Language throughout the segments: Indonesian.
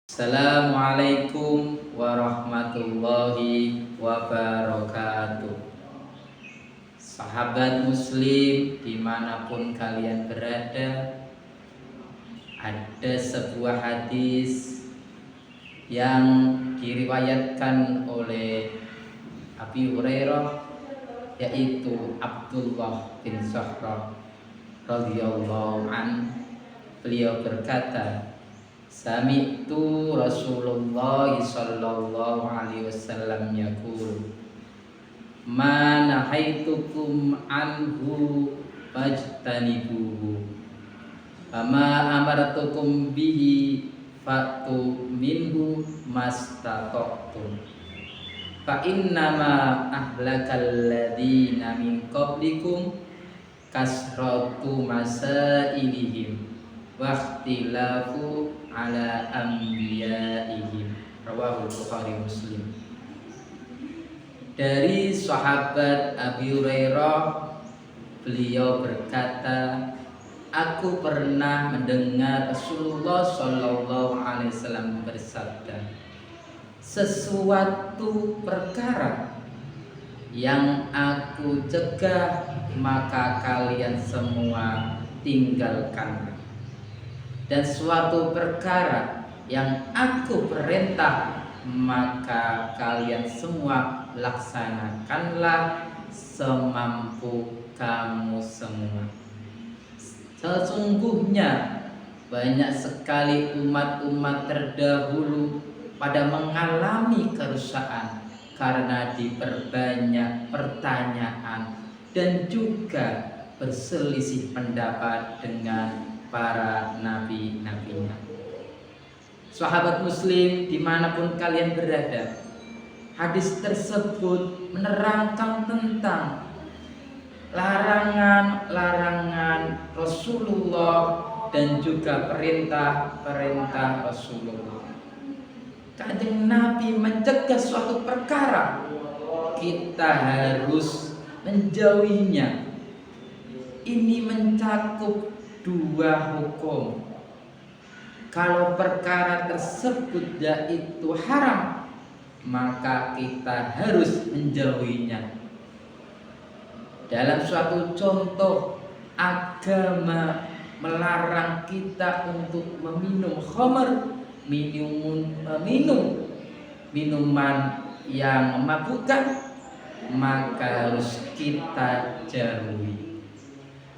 Assalamualaikum warahmatullahi wabarakatuh. Sahabat muslim dimanapun kalian berada, ada sebuah hadis yang diriwayatkan oleh Abi Hurairah, yaitu Abdullah bin Sa'hrah radhiyallahu an. Beliau berkata, Sami'tu Rasulullah sallallahu alaihi wasallam yaqul, ma nahaitukum anhu fajtanibuhu, ama amartukum bihi fatu minhu mastata'tum, fa innama ahlakal ladina min qablikum kasratu masailihim wa ikhtilafu ala anbiyaihim. Rawahul Bukhari Muslim. Dari sahabat Abi Hurairah, beliau berkata, aku pernah mendengar Rasulullah Shallallahu Alaihi Wasallam bersabda, sesuatu perkara yang aku cegah maka kalian semua tinggalkan, dan suatu perkara yang aku perintah maka kalian semua laksanakanlah semampu kamu semua. Sesungguhnya banyak sekali umat-umat terdahulu pada mengalami kerusakan karena diperbanyak pertanyaan dan juga berselisih pendapat dengan para nabi-nabinya. Sahabat muslim dimanapun kalian berada, hadis tersebut menerangkan tentang larangan-larangan Rasulullah dan juga perintah-perintah Rasulullah. Kanjeng Nabi mencegah suatu perkara, kita harus menjauhinya. Ini mencakup dua hukum. Kalau perkara tersebut yaitu haram, maka kita harus menjauhinya. Dalam suatu contoh, agama melarang kita untuk meminum khamr, minum minuman yang memabukkan, maka harus kita jauhi.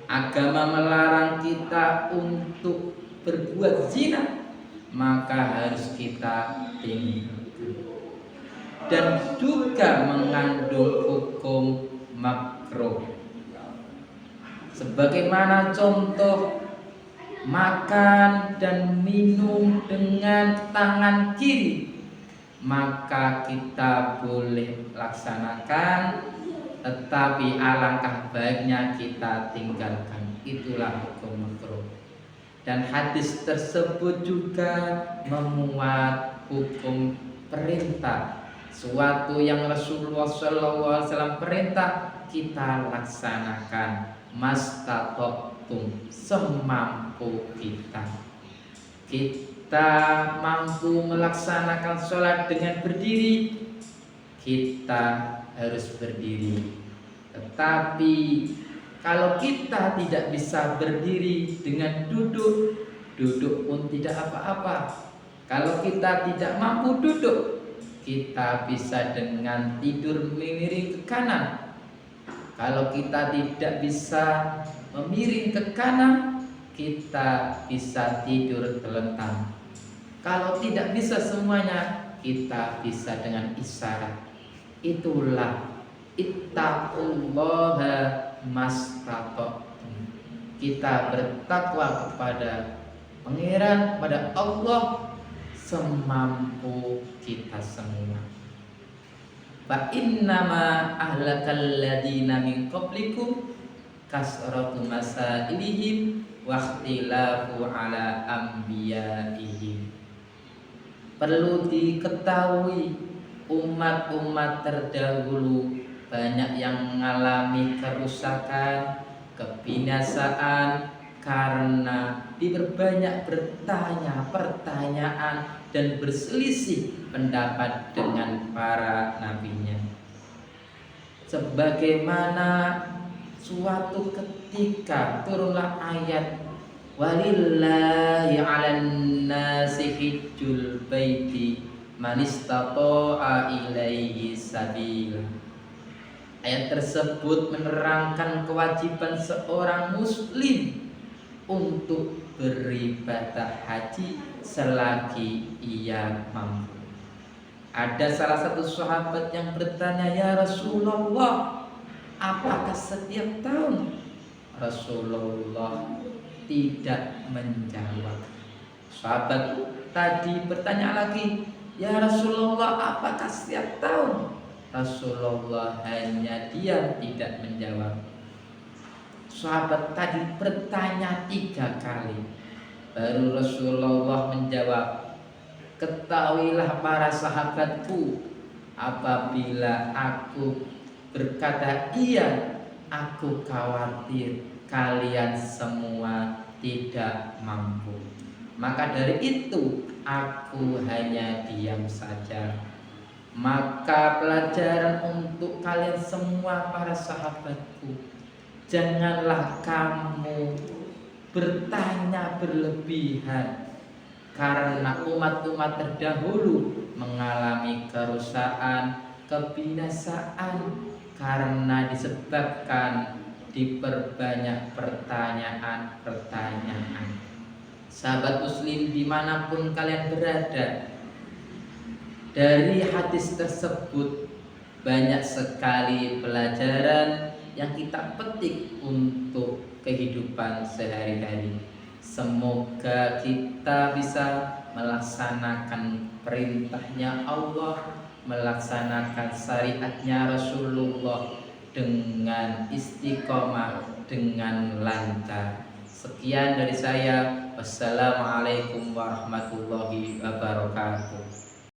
Agama melarang kita untuk berbuat zina, maka harus kita tinggalkan. Dan juga mengandung hukum makruh. Sebagaimana contoh makan dan minum dengan tangan kiri, maka kita boleh laksanakan, tetapi alangkah baiknya kita tinggalkan. Itulah hukum makruh. Dan hadis tersebut juga memuat hukum perintah. Suatu yang Rasulullah SAW perintah, kita laksanakan. Mastata'tum, semampu kita. Kita mampu melaksanakan sholat dengan berdiri, kita harus berdiri. Tetapi kalau kita tidak bisa berdiri dengan duduk, duduk pun tidak apa-apa. Kalau kita tidak mampu duduk, kita bisa dengan tidur miring ke kanan. Kalau kita tidak bisa memiring ke kanan, kita bisa tidur telentang. Kalau tidak bisa semuanya, kita bisa dengan isyarat. Itulah ittaqullaha mastata'tum. Kita bertakwa kepada Pangeran, kepada Allah semampu kita semua. Fa innama ahlakal ladina min qablikum kasratu masailihim wa ikhtilafu ala anbiyaihim. Perlu diketahui, umat-umat terdahulu banyak yang mengalami kerusakan, kebinasaan karena diperbanyak bertanya pertanyaan dan berselisih pendapat dengan para nabinya. Sebagaimana suatu ketika turunlah ayat walillahi 'alan nasi hijjul baiti man istata'a ilaihi sabila. Ayat tersebut menerangkan kewajiban seorang muslim untuk beribadah haji selagi ia mampu. Ada salah satu sahabat yang bertanya, "Ya Rasulullah, apakah setiap tahun?" Rasulullah tidak menjawab. Sahabat tadi bertanya lagi, "Ya Rasulullah, apakah setiap tahun?" Rasulullah hanya diam, tidak menjawab. Sahabat tadi bertanya 3 kali, baru Rasulullah menjawab, "Ketahuilah para sahabatku, apabila aku berkata iya, aku khawatir kalian semua tidak mampu. Maka dari itu aku hanya diam saja." Maka pelajaran untuk kalian semua para sahabatku, janganlah kamu bertanya berlebihan, karena umat-umat terdahulu mengalami kerusakan, kebinasaan karena disebabkan diperbanyak pertanyaan-pertanyaan. Sahabat muslim dimanapun kalian berada, dari hadis tersebut banyak sekali pelajaran yang kita petik untuk kehidupan sehari-hari. Semoga kita bisa melaksanakan perintahnya Allah, melaksanakan syariatnya Rasulullah dengan istiqomah, dengan lancar. Sekian dari saya. Wassalamualaikum warahmatullahi wabarakatuh.